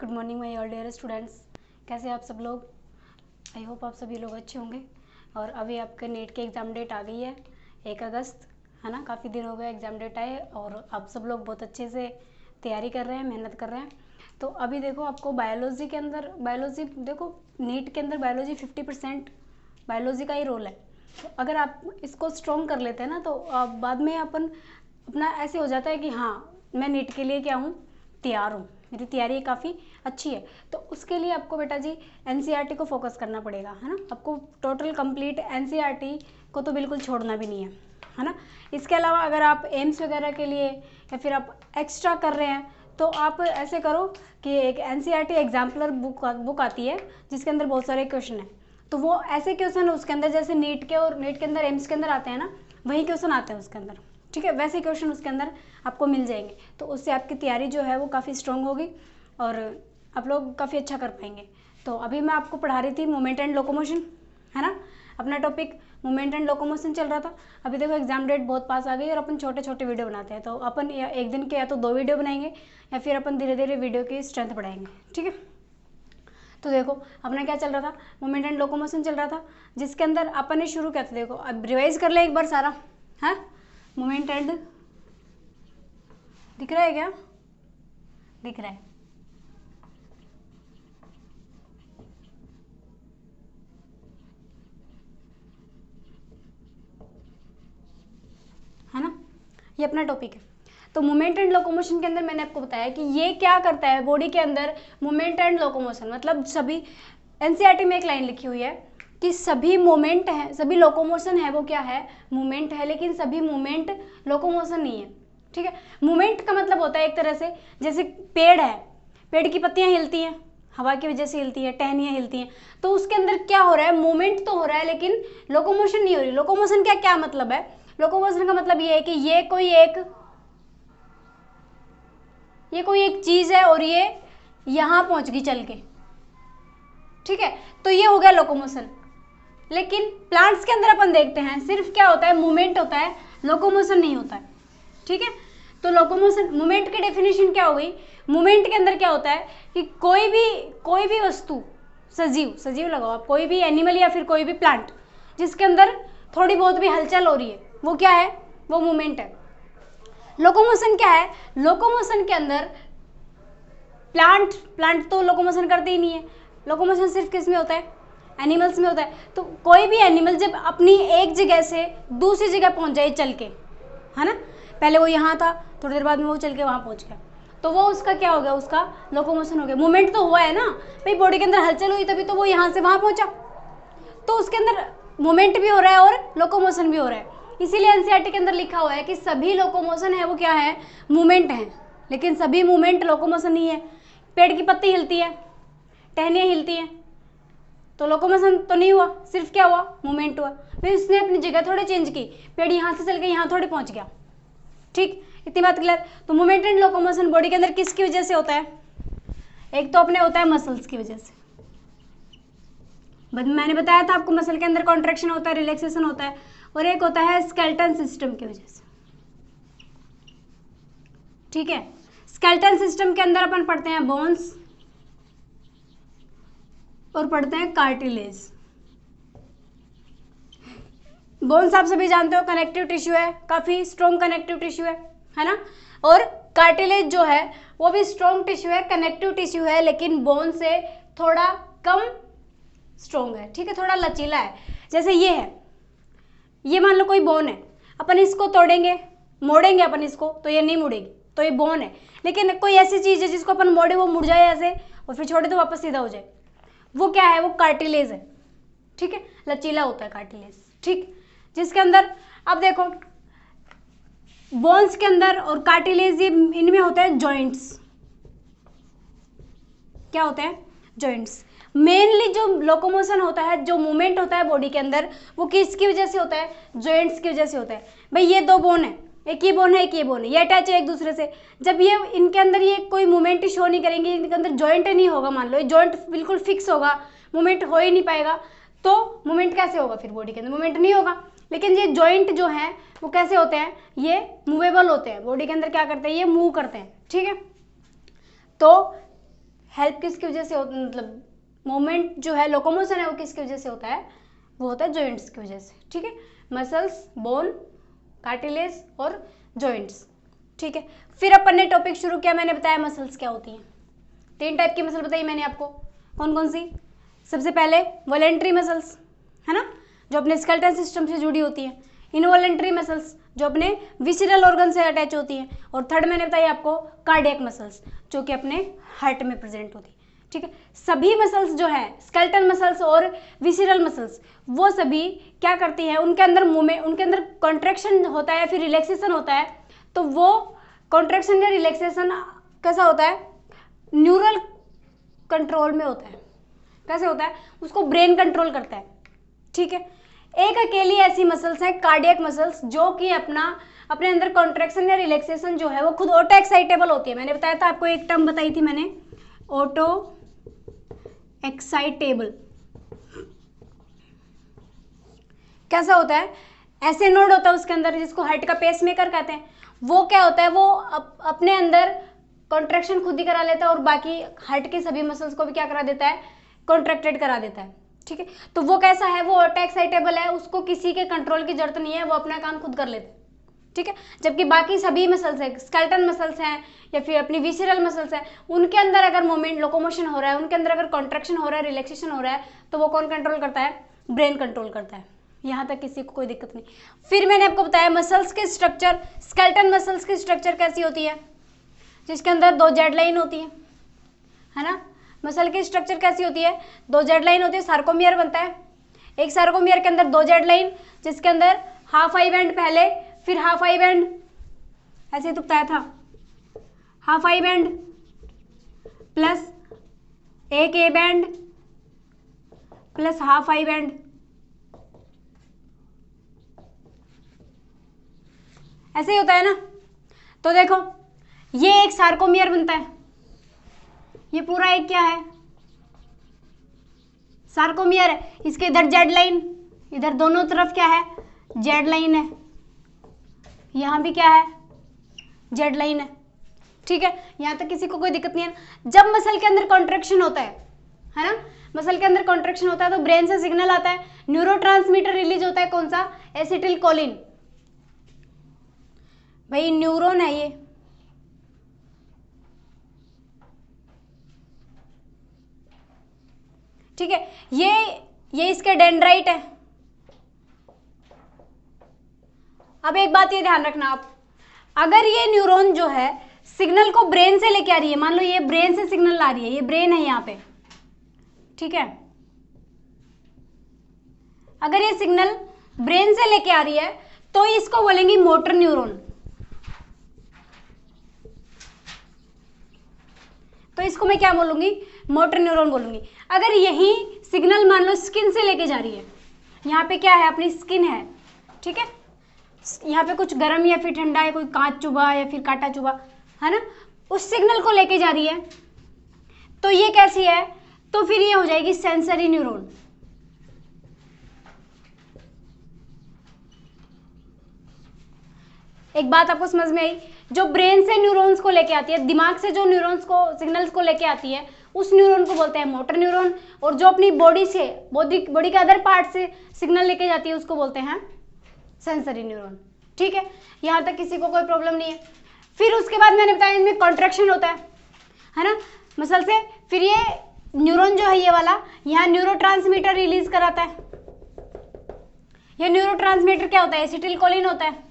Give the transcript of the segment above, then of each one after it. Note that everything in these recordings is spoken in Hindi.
Good morning my all dear students. कैसे हैं आप सब लोग? आई होप आप सभी लोग अच्छे होंगे। और अभी आपके नेट की एग्ज़ाम डेट आ गई है 1 अगस्त, है ना। काफ़ी दिन हो गए एग्ज़ाम डेट आए और आप सब लोग बहुत अच्छे से तैयारी कर रहे हैं, मेहनत कर रहे हैं। तो अभी देखो आपको बायोलॉजी के अंदर, बायोलॉजी देखो नीट के अंदर बायोलॉजी 50% बायोलॉजी का ही रोल है। तो अगर आप इसको स्ट्रॉन्ग कर लेते हैं ना तो बाद में अपना ऐसे हो जाता है कि हाँ मैं नीट के लिए क्या हूँ, तैयार हूँ, मेरी तैयारी काफ़ी अच्छी है। तो उसके लिए आपको बेटा जी एनसीईआरटी को फोकस करना पड़ेगा, है ना। आपको टोटल कंप्लीट एनसीईआरटी को तो बिल्कुल छोड़ना भी नहीं है ना। इसके अलावा अगर आप एम्स वगैरह के लिए या फिर आप एक्स्ट्रा कर रहे हैं तो आप ऐसे करो कि एक एनसीईआरटी एग्जाम्पलर बुक आती है जिसके अंदर बहुत सारे क्वेश्चन हैं। तो वो ऐसे क्वेश्चन उसके अंदर जैसे नीट के और नीट के अंदर एम्स के अंदर आते हैं ना, वही क्वेश्चन आते हैं उसके अंदर, ठीक है। वैसे क्वेश्चन उसके अंदर आपको मिल जाएंगे। तो उससे आपकी तैयारी जो है वो काफ़ी स्ट्रॉन्ग होगी और आप लोग काफ़ी अच्छा कर पाएंगे। तो अभी मैं आपको पढ़ा रही थी मोमेंट एंड लोकोमोशन, है ना। अपना टॉपिक मोमेंट एंड लोकोमोशन चल रहा था। अभी देखो एग्जाम डेट बहुत पास आ गई और अपन छोटे छोटे वीडियो बनाते हैं। तो अपन या एक दिन के या तो 2 वीडियो बनाएंगे या फिर अपन धीरे धीरे वीडियो की स्ट्रेंथ बढ़ाएंगे, ठीक है। तो देखो अपना क्या चल रहा था, मोमेंट एंड लोकोमोशन चल रहा था, जिसके अंदर अपन ने शुरू किया था। देखो अब रिवाइज कर ले एक बार सारा, है। मोमेंट एंड दिख रहा है क्या? दिख रहा है ना। ये अपना टॉपिक है। तो मूवमेंट एंड लोकोमोशन के अंदर मैंने आपको बताया कि ये क्या करता है बॉडी के अंदर। मूवमेंट एंड लोकोमोशन मतलब सभी, एनसीईआरटी में एक लाइन लिखी हुई है कि सभी मूवमेंट है, सभी लोकोमोशन है वो क्या है, मूवमेंट है, लेकिन सभी मूवमेंट लोकोमोशन नहीं है, ठीक है। मूवमेंट का मतलब होता है एक तरह से जैसे पेड़ है, पेड़ की पत्तियां हिलती हैं, हवा की वजह से हिलती है, टहनियाँ हिलती हैं। तो उसके अंदर क्या हो रहा है, मूवमेंट तो हो रहा है लेकिन लोकोमोशन नहीं हो रही। लोकोमोशन का क्या मतलब है? लोकोमोशन का मतलब ये है कि ये कोई एक चीज है और ये यहां पहुंच गई चल के, ठीक है। तो ये हो गया लोकोमोशन। लेकिन प्लांट्स के अंदर अपन देखते हैं सिर्फ क्या होता है, मूवमेंट होता है, लोकोमोशन नहीं होता है, ठीक है। तो लोकोमोशन, मूवमेंट की डेफिनेशन क्या हो गई? मूवमेंट के अंदर क्या होता है कि कोई भी वस्तु, सजीव लगाओ आप, कोई भी एनिमल या फिर कोई भी प्लांट जिसके अंदर थोड़ी बहुत भी हलचल हो रही है, वो क्या है, वो मूवमेंट है। लोकोमोशन क्या है? लोकोमोशन के अंदर प्लांट तो लोकोमोशन करते ही नहीं है। लोकोमोशन सिर्फ किस में होता है? एनिमल्स में होता है। तो कोई भी एनिमल जब अपनी एक जगह से दूसरी जगह पहुंच जाए चल के, है ना, पहले वो यहाँ था, थोड़ी देर बाद में वो चल के वहां पहुंच गया, तो वो उसका क्या हो गया, उसका लोकोमोशन हो गया। मूवमेंट तो हुआ है ना भाई, बॉडी के अंदर हलचल हुई तभी तो वो यहाँ से वहां पहुंचा, तो उसके अंदर मूवमेंट भी हो रहा है और लोकोमोशन भी हो रहा है। इसीलिए एनसीईआरटी के अंदर लिखा हुआ है कि सभी लोकोमोशन है वो क्या है, मूवमेंट है, लेकिन सभी मूवमेंट लोकोमोशन नहीं है। पेड़ की पत्ती हिलती है, टहनियाँ हिलती हैं, तो लोकोमोशन तो नहीं हुआ, सिर्फ क्या हुआ, मूवमेंट हुआ। फिर उसने अपनी जगह थोड़ी चेंज की, पेड़ यहाँ से चल के यहाँ थोड़ी पहुँच गया, ठीक। इतनी बात क्लियर। तो मूवमेंट एंड लोकोमोशन बॉडी के अंदर किसकी वजह से होता है? एक तो अपने होता है मसल्स की वजह से, मैंने बताया था आपको, मसल के अंदर कॉन्ट्रैक्शन होता है, रिलैक्सेशन होता है, और एक होता है स्केलेटन सिस्टम की वजह से, ठीक है। स्केलेटन सिस्टम के अंदर अपन पढ़ते हैं बोन्स और पढ़ते हैं कार्टिलेज। बोन्स आप सभी जानते हो कनेक्टिव टिश्यू है, काफी स्ट्रॉन्ग कनेक्टिव टिश्यू है ना। और कार्टिलेज जो है वो भी स्ट्रॉन्ग टिश्यू है, कनेक्टिव टिश्यू है, लेकिन बोन से थोड़ा कम स्ट्रॉन्ग है, ठीक है, थोड़ा लचीला है। जैसे ये है, ये मान लो कोई बोन है, अपन इसको तोड़ेंगे, मोड़ेंगे अपन इसको तो ये नहीं मुड़ेगी, तो ये बोन है। लेकिन कोई ऐसी चीज है जिसको अपन मोड़े वो मुड़ जाए ऐसे और फिर छोड़े तो वापस सीधा हो जाए, वो क्या है, वो कार्टिलेज है, ठीक है, लचीला होता है कार्टिलेज, ठीक। जिसके अंदर अब देखो बोन्स के अंदर और कार्टिलेज, ये इनमें होते हैं जॉइंट्स। क्या होते हैं? जॉइंट्स। मेनली जो लोकोमोशन होता है, जो मूवमेंट होता है बॉडी के अंदर, वो किसकी वजह से होता है? जॉइंट्स की वजह से होता है। भाई ये दो बोन है, एक ये बोन है, एक ये बोन है, ये अटैच है एक दूसरे से। जब ये इनके अंदर ये कोई मूवमेंट शो नहीं करेंगे, इनके अंदर जॉइंट नहीं होगा, मान लो ये जॉइंट बिल्कुल फिक्स होगा, मूवमेंट हो ही नहीं पाएगा, तो मूवमेंट कैसे होगा? फिर बॉडी के अंदर मूवमेंट नहीं होगा। लेकिन ये जॉइंट जो है वो कैसे होते हैं? ये मूवेबल होते हैं, बॉडी के अंदर क्या करते हैं? ये मूव करते हैं, ठीक है। तो हेल्प किसकी वजह से मतलब मूवमेंट जो है, लोकोमोशन है, वो किसकी वजह से होता है? वो होता है जॉइंट्स की वजह से। ठीक है, मसल्स, बोन, कार्टिलेज और जॉइंट्स। ठीक है, फिर अपन ने टॉपिक शुरू किया, मैंने बताया मसल्स क्या होती हैं। 3 टाइप की मसल बताई मैंने आपको, कौन कौन सी? सबसे पहले वॉलेंट्री मसल्स, है ना, जो अपने स्केलेटल सिस्टम से जुड़ी होती हैं। इनवॉलेंट्री मसल्स, जो अपने विसरल ऑर्गन से अटैच होती हैं। और थर्ड मैंने बताई आपको कार्डियक मसल्स, जो कि अपने हार्ट में प्रेजेंट होती है। ठीक है, सभी मसल्स जो है, स्केलेटल मसल्स और विसरल मसल्स, वो सभी क्या करती हैं? उनके अंदर मूवमेंट, उनके अंदर कॉन्ट्रैक्शन होता है, फिर रिलैक्सेशन होता है। तो वो कॉन्ट्रैक्शन या रिलैक्सेशन कैसा होता है? न्यूरल कंट्रोल में होता है। कैसे होता है? उसको ब्रेन कंट्रोल करता है। ठीक है, एक अकेली ऐसी मसल्स है कार्डियक मसल्स, जो कि अपने अंदर कॉन्ट्रैक्शन या रिलैक्सेशन जो है वो खुद ऑटो एक्साइटेबल होती है। मैंने बताया था आपको, एक टर्म बताई थी मैंने, ऑटो एक्साइटेबल। कैसा होता है? ऐसे नोड होता है उसके अंदर, जिसको हार्ट का पेसमेकर कहते हैं। वो क्या होता है? वो अपने अंदर कॉन्ट्रैक्शन खुद ही करा लेता है और बाकी हार्ट के सभी मसल्स को भी क्या करा देता है? कॉन्ट्रैक्टेड करा देता है। ठीक है, तो वो कैसा है? वो ऑटो एक्साइटेबल है, उसको किसी के कंट्रोल की जरूरत नहीं है, वो अपना काम खुद कर लेते हैं। ठीक है, जबकि बाकी सभी मसल्स है, स्केलेटल मसल्स हैं या फिर अपनी विसरल मसल्स हैं, उनके अंदर अगर मूवमेंट, लोकोमोशन हो रहा है, उनके अंदर अगर कॉन्ट्रैक्शन हो रहा है, रिलैक्सेशन हो रहा है, तो वो कौन कंट्रोल करता है? ब्रेन कंट्रोल करता है। यहाँ तक किसी को कोई दिक्कत नहीं। फिर मैंने आपको बताया मसल्स के स्ट्रक्चर, स्केलेटल मसल्स की स्ट्रक्चर कैसी होती है? जिसके अंदर 2 जेड लाइन होती है ना। मसल की स्ट्रक्चर कैसी होती है? 2 जेड लाइन होती है, सार्कोमियर बनता है। एक सार्कोमियर के अंदर 2 जेड लाइन, जिसके अंदर हाफ आई बैंड पहले, फिर हाफ आई बैंड, ऐसे तो बताया था, हाफ आई बैंड प्लस एक A band plus half I band, ऐसे ही होता है ना। तो देखो, ये एक सार्कोमियर बनता है, ये पूरा एक क्या है? सार्कोमियर है। इसके इधर जेड लाइन, इधर दोनों तरफ क्या है? जेड लाइन है। यहां भी क्या है? जेड लाइन है। ठीक है, यहां तक किसी को कोई दिक्कत नहीं है। जब मसल के अंदर कॉन्ट्रैक्शन होता है ना, मसल के अंदर कॉन्ट्रैक्शन होता है तो ब्रेन से सिग्नल आता है, न्यूरोट्रांसमीटर रिलीज होता है। कौन सा? एसिटिलकोलिन। भाई न्यूरॉन है ये, ठीक है, ये इसके डेंड्राइट है। अब एक बात ये ध्यान रखना आप, अगर ये न्यूरॉन जो है सिग्नल को ब्रेन से लेके आ रही है, मान लो ये ब्रेन से सिग्नल ला रही है, ये ब्रेन है यहाँ पे, ठीक है, अगर ये सिग्नल ब्रेन से लेके आ रही है तो इसको बोलेंगे मोटर न्यूरॉन। तो इसको मैं क्या बोलूंगी? मोटर न्यूरॉन बोलूंगी। अगर यही सिग्नल मान लो स्किन से लेके जा रही है, यहाँ पे क्या है? अपनी स्किन है, ठीक है, यहाँ पे कुछ गर्म या फिर ठंडा है, कोई कांच चुभा या फिर कांटा चुभा, है ना, उस सिग्नल को लेके जा रही है, तो ये कैसी है? तो फिर ये हो जाएगी सेंसरी न्यूरॉन। एक बात आपको समझ में आई? जो ब्रेन से न्यूरॉन्स को लेके आती है, दिमाग से जो न्यूरॉन्स को, सिग्नल्स को लेके आती है, उस न्यूरॉन को बोलते हैं मोटर न्यूरॉन। और जो अपनी बॉडी से, बॉडी के अदर पार्ट से सिग्नल लेके जाती है, उसको बोलते हैं सेंसरी न्यूरॉन। ठीक है, यहां तक किसी को कोई प्रॉब्लम नहीं है। फिर उसके बाद मैंने बताया इनमें कॉन्ट्रैक्शन होता है ना, मसल से। फिर ये न्यूरॉन जो है ये वाला, यहाँ न्यूरोट्रांसमीटर रिलीज कराता है। ये न्यूरोट्रांसमीटर क्या होता है? एसिटिलकोलिन होता है,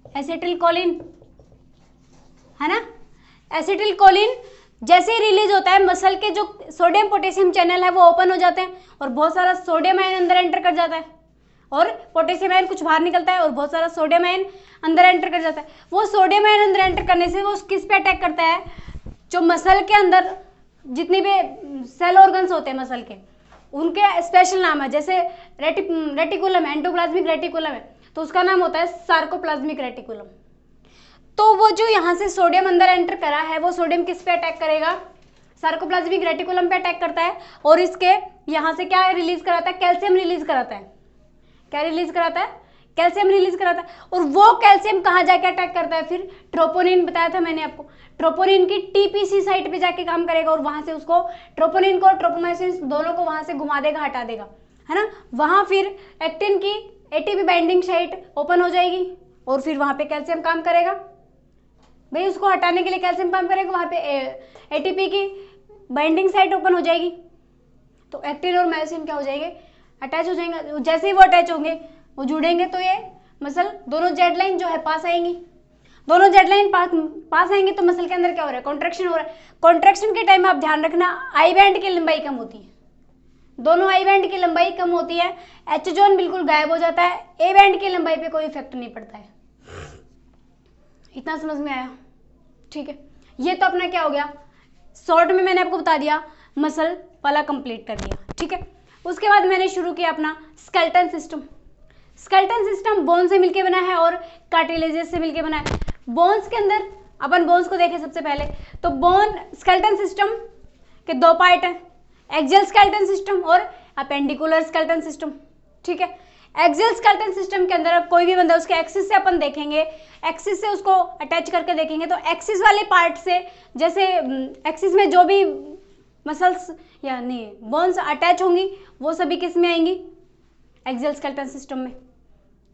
एसिटिलकोलिन, है ना। एसिटिलकोलिन जैसे ही रिलीज होता है, मसल के जो सोडियम पोटेशियम चैनल है वो ओपन हो जाते हैं और बहुत सारा सोडियम आयन अंदर एंटर कर जाता है, और पोटेशियम आयन कुछ बाहर निकलता है और बहुत सारा सोडियम आयन अंदर एंटर कर जाता है। वो सोडियम आयन अंदर एंटर करने से वो किस पे अटैक करता है? जो मसल के अंदर जितने भी सेल ऑर्गन्स होते हैं मसल के, उनके स्पेशल नाम है। जैसे रेटिकुलम है, एंडोप्लाज्मिक रेटिकुलम है, तो उसका नाम होता है सार्कोप्लाज्मिक रेटिकुलम। तो वो जो यहाँ से सोडियम अंदर एंटर करा है, वो सोडियम किस पे अटैक करेगा? सार्कोप्लाज्मिक रेटिकुलम पे अटैक करता है, और इसके यहाँ से क्या रिलीज कराता है? कैल्शियम रिलीज कराता है। क्या रिलीज कराता है? कैल्शियम रिलीज कराता है। और वो कैल्शियम कहाँ जाके अटैक करता है फिर, ट्रोपोनिन बताया था मैंने आपको, ट्रोपोनिन की टीपीसी साइट पे जाके काम करेगा और वहां से उसको ट्रोपोनिन को और ट्रोपोमाइसिन दोनों को वहां से घुमा देगा, हटा देगा, है ना। वहां फिर एक्टिन की एटीपी बाइंडिंग साइट ओपन हो जाएगी और फिर वहां पे कैल्शियम काम करेगा भाई, उसको हटाने के लिए कैल्शियम काम करेगा, वहां पे एटीपी की बाइंडिंग साइट ओपन हो जाएगी, तो एक्टिन और मायोसिन क्या हो जाएंगे, अटैच हो जाएंगे। जैसे ही वो अटैच होंगे, वो जुड़ेंगे तो ये मसल दोनों जेड लाइन जो है पास आएंगी, दोनों जेड लाइन पास आएंगे तो मसल के अंदर क्या हो रहा है, कॉन्ट्रैक्शन हो रहा है। कॉन्ट्रैक्शन के टाइम आप ध्यान रखना आई बैंड की लंबाई कम होती है, दोनों आई बैंड की लंबाई कम होती है, एच जोन बिल्कुल गायब हो जाता है, ए बैंड की लंबाई पे कोई इफेक्ट नहीं पड़ता है। इतना समझ में आया, ठीक है। ये तो अपना क्या हो गया, शॉर्ट में मैंने आपको बता दिया, मसल वाला कंप्लीट कर दिया, ठीक है। उसके बाद मैंने शुरू किया अपना skeleton system. Skeleton system bone से मिलके बना है और कार्टिलेजेस से मिलके बना है। बोन्स के अंदर अपन बोन्स को देखें सबसे पहले, तो बोन स्केलेटन सिस्टम के दो पार्ट है, एक्सियल स्केलेटन सिस्टम और अपेंडिकुलर स्केलेटन सिस्टम, ठीक है। एक्सियल स्केलेटन सिस्टम के अंदर अब कोई भी बंदा उसके एक्सिस से अपन देखेंगे, एक्सिस से उसको अटैच करके देखेंगे, तो एक्सिस वाले पार्ट से, जैसे एक्सिस में जो भी मसल्स या नहीं बोन्स अटैच होंगी वो सभी किस में आएंगी, एक्सियल स्केलेटन सिस्टम में,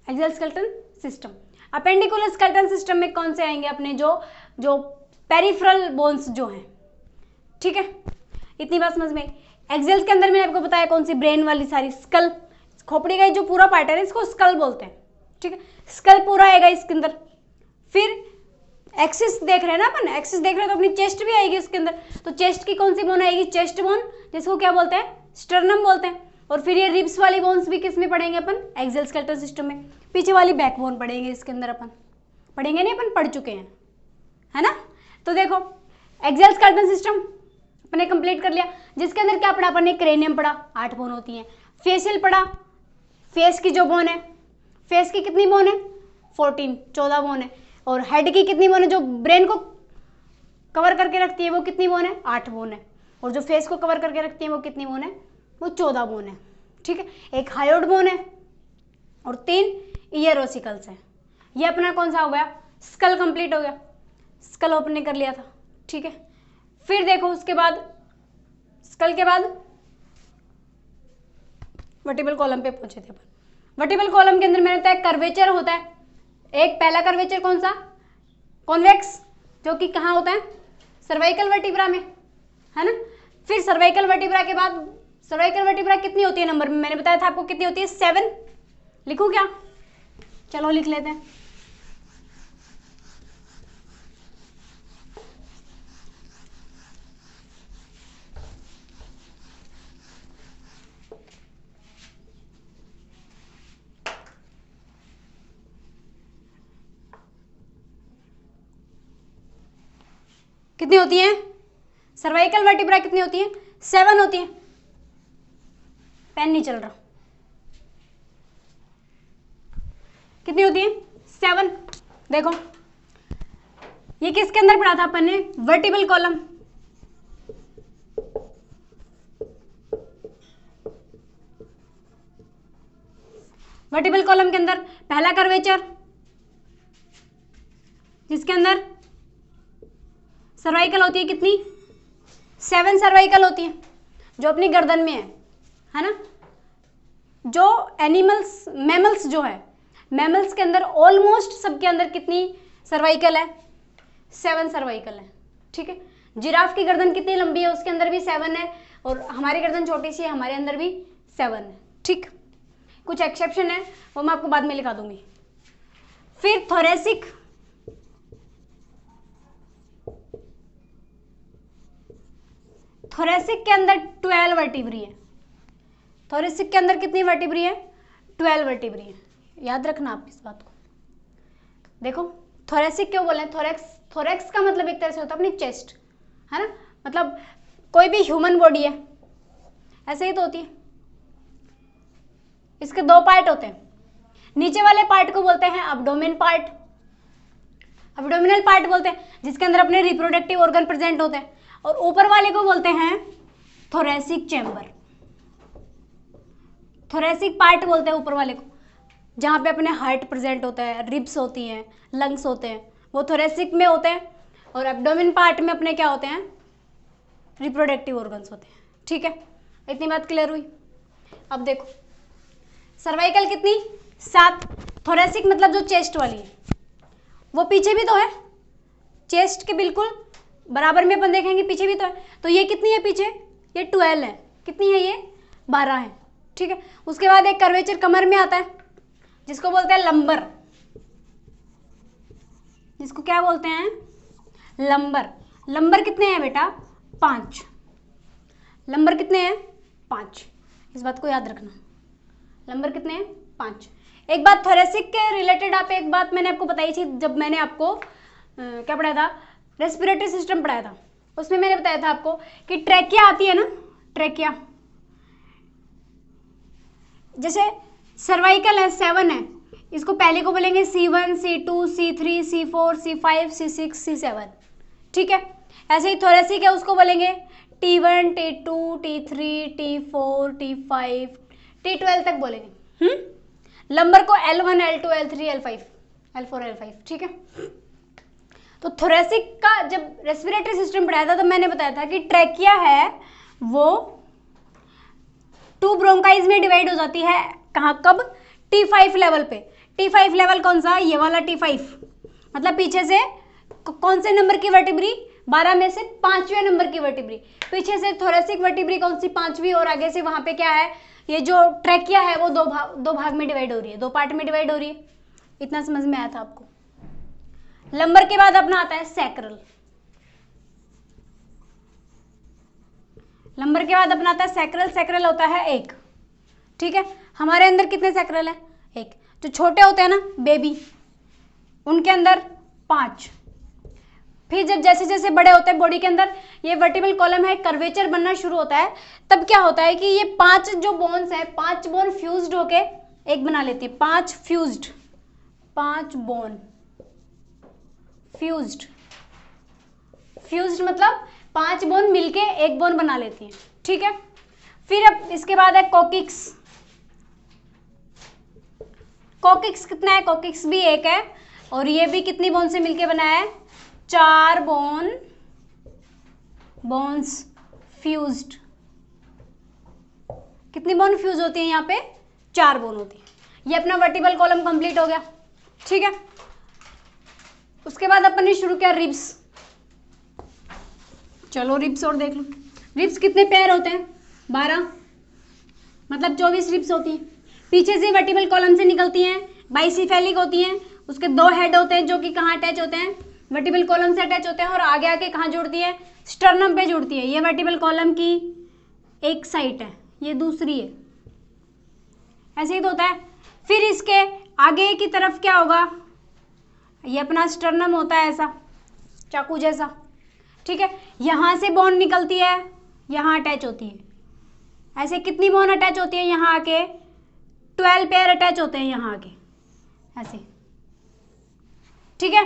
axial skeleton system. Appendicular skeleton system में कौन से आएंगे अपने जो पेरिफेरल बोन्स जो हैं, ठीक है। इतनी बात समझ में। एक्सियल के अंदर मैंने आपको बताया कौन सी, ब्रेन वाली सारी, स्कल, खोपड़ी का जो पूरा पार्ट है इसको स्कल बोलते हैं, ठीक है। स्कल पूरा आएगा इसके अंदर। फिर एक्सिस देख रहे हैं ना अपन, एक्सिस देख रहे हैं तो अपनी चेस्ट भी आएगी इसके अंदर, तो चेस्ट की कौन सी बोन आएगी, चेस्ट बोन, जिसको क्या बोलते हैं, स्टर्नम बोलते हैं। और फिर ये रिब्स वाली बोन्स भी किस में पढ़ेंगे अपन, एक्सियल स्केलेटन सिस्टम में। पीछे वाली बैकबोन पढ़ेंगे इसके अंदर, अपन पढ़ेंगे नहीं, अपन पढ़ चुके हैं, है ना। तो देखो एक्सियल स्केलेटन सिस्टम अपने कंप्लीट कर लिया, जिसके अंदर क्या पढ़ा अपन ने, क्रेनियम पढ़ा, 8 बोन होती हैं। फेशियल पढ़ा, फेस की जो बोन है, फेस की कितनी बोन है, 14 बोन है। और हेड की कितनी बोन है, जो ब्रेन को कवर करके रखती है वो कितनी बोन है, 8 बोन है। और जो फेस को कवर करके रखती है वो कितनी बोन है, वो 14 बोन है, ठीक है। एक हायोइड बोन है और 3 ईयर ओसिकल्स है। ये अपना कौन सा हो गया, स्कल कंप्लीट हो गया, स्कल ओपन कर लिया था, ठीक है। फिर देखो उसके बाद, स्कल के बाद वर्टिबल कॉलम पे पहुंचे थे अपन। वर्टिबल कॉलम के अंदर मैंने बताया कर्वेचर होता है। एक पहला कर्वेचर कौन सा, कॉन्वेक्स, जो कि कहाँ होता है, सर्वाइकल वर्टिब्रा में, है ना। फिर सर्वाइकल वर्टिब्रा के बाद, सर्वाइकल वर्टिब्रा कितनी होती है नंबर में, मैंने बताया था आपको कितनी होती है, 7। लिखूं क्या, चलो लिख लेते हैं। कितनी होती है, सर्वाइकल वर्टिब्रा कितनी होती है, 7 होती है। पेन नहीं चल रहा, कितनी होती है, 7। देखो ये किसके अंदर पढ़ा था अपन ने, वर्टिबल कॉलम। वर्टिबल कॉलम के अंदर पहला कर्वेचर, जिसके अंदर सर्वाइकल होती है कितनी, 7 सर्वाइकल होती है, जो अपनी गर्दन में है ना। जो एनिमल्स, मैमल्स जो है, मैमल्स के अंदर ऑलमोस्ट सबके अंदर कितनी सर्वाइकल है, 7 सर्वाइकल है, ठीक है। जिराफ की गर्दन कितनी लंबी है, उसके अंदर भी 7 है, और हमारी गर्दन छोटी सी है, हमारे अंदर भी 7 है, ठीक। कुछ एक्सेप्शन है वो मैं आपको बाद में लिखा दूंगी। फिर थोरेसिक, थोरेसिक के अंदर 12 वर्टिब्री है। थोरेसिक के अंदर कितनी वर्टिब्री है, 12 वर्टिब्री है। याद रखना आप इस बात को। देखो थोरेसिक क्यों बोले, थोरेक्स, थोरेक्स का मतलब एक तरह से होता है अपनी चेस्ट, है ना। मतलब कोई भी ह्यूमन बॉडी है ऐसे ही तो होती है। इसके 2 पार्ट होते हैं, नीचे वाले पार्ट को बोलते हैं अब्डोमेन पार्ट, अब्डोमिनल पार्ट बोलते हैं, जिसके अंदर अपने रिप्रोडक्टिव ऑर्गन प्रेजेंट होते हैं, और ऊपर वाले को बोलते हैं थोरेसिक चैम्बर, थोरेसिक पार्ट बोलते हैं ऊपर वाले को। जहाँ पे अपने हार्ट प्रेजेंट होता है, रिब्स होती हैं, लंग्स होते हैं, वो थोरेसिक में होते हैं। और एब्डोमेन पार्ट में अपने क्या होते हैं, रिप्रोडक्टिव ऑर्गन्स होते हैं। ठीक है, इतनी बात क्लियर हुई। अब देखो सर्वाइकल कितनी, 7। थोरेसिक मतलब जो चेस्ट वाली है वो पीछे भी तो है, चेस्ट के बिल्कुल बराबर में अपन देखेंगे पीछे भी तो है। तो ये कितनी है पीछे, ये 12 है। कितनी है ये, 12 है। ठीक है, उसके बाद एक कर्वेचर कमर में आता है जिसको बोलते हैं लंबर, जिसको क्या बोलते हैं, लंबर। लंबर कितने हैं बेटा, 5। लंबर कितने हैं, 5। इस बात को याद रखना, लंबर कितने हैं, 5। एक बात थोरेसिक के रिलेटेड आप एक बात मैंने आपको बताई थी जब मैंने आपको क्या पढ़ाया था, रेस्पिरेटरी सिस्टम पढ़ाया था। उसमें मैंने बताया था आपको कि ट्रैकिया आती है ना, ट्रैकिया, जैसे सर्वाइकल है 7 है, इसको पहले को बोलेंगे C1, C2, C3, C4, C5, C6, C7। ठीक है, ऐसे ही थोरेसिक है उसको बोलेंगे T1, T2, T3, T4, T5, T12 तक बोलेंगे। लंबर को L1, L2, L3, L5, L4, L5। ठीक है, तो थोरेसिक का जब रेस्पिरेटरी सिस्टम पढ़ाया था तो मैंने बताया था कि ट्रैकिया है वो 2 ब्रोंकाइज में डिवाइड हो जाती है। कहाँ, कब, T5 लेवल पे। T5 लेवल कौन सा, ये वाला T5, मतलब पीछे से कौन से नंबर की वर्टिब्री, 12 में से 5वें नंबर की वर्टिब्री। पीछे से थोरेसिक वर्टिब्री कौन सी, 5वीं, और आगे से वहां पे क्या है, ये जो ट्रैकिया है वो दो भाग में डिवाइड हो रही है, 2 पार्ट में डिवाइड हो रही है। इतना समझ में आया था आपको। लंबर के बाद अपना आता है सैक्रल। लंबर के बाद अपना आता है सैक्रल। सैक्रल होता है 1। ठीक है, हमारे अंदर कितने सैक्रल है, 1। जो छोटे होते हैं ना बेबी, उनके अंदर 5। फिर जब जैसे जैसे बड़े होते हैं बॉडी के अंदर, ये वर्टिबल कॉलम है, कर्वेचर बनना शुरू होता है, तब क्या होता है कि ये 5 जो बोन्स है, 5 बोन फ्यूज्ड होके एक बना लेती है। 5 फ्यूज्ड, 5 बोन फ्यूज्ड। फ्यूज्ड मतलब 5 बोन मिलके एक बोन बना लेती है। ठीक है, फिर अब इसके बाद है कोकिक्स। कोकिक्स कितना है, कोकिक्स भी 1 है, और ये भी कितनी बोन से मिलके बना है, 4 बोन्स फ्यूज्ड। कितनी बोन फ्यूज होती है यहाँ पे, 4 बोन होती है। ये अपना वर्टिबल कॉलम कंप्लीट हो गया। ठीक है, उसके बाद अपन ने शुरू किया रिब्स। चलो रिब्स और देख लो। रिब्स कितने पेयर होते हैं, 12, मतलब 24 रिब्स होती हैं। पीछे से वर्टिबल कॉलम से निकलती हैं, बाइसिफेलिक होती हैं। उसके 2 हेड होते हैं जो कि कहाँ अटैच होते हैं, वर्टिबल कॉलम से अटैच होते हैं, और आगे आके कहाँ जुड़ती है, स्टर्नम पे जुड़ती है। ये वर्टिबल कॉलम की एक साइड है, ये दूसरी है, ऐसे ही तो होता है। फिर इसके आगे की तरफ क्या होगा, ये अपना स्टर्नम होता है ऐसा, चाकू जैसा। ठीक है, यहाँ से बोन निकलती है, यहाँ अटैच होती है। ऐसे कितनी बोन अटैच होती है, यहाँ आके 12 पेयर अटैच होते हैं यहाँ आके, ऐसे। ठीक है,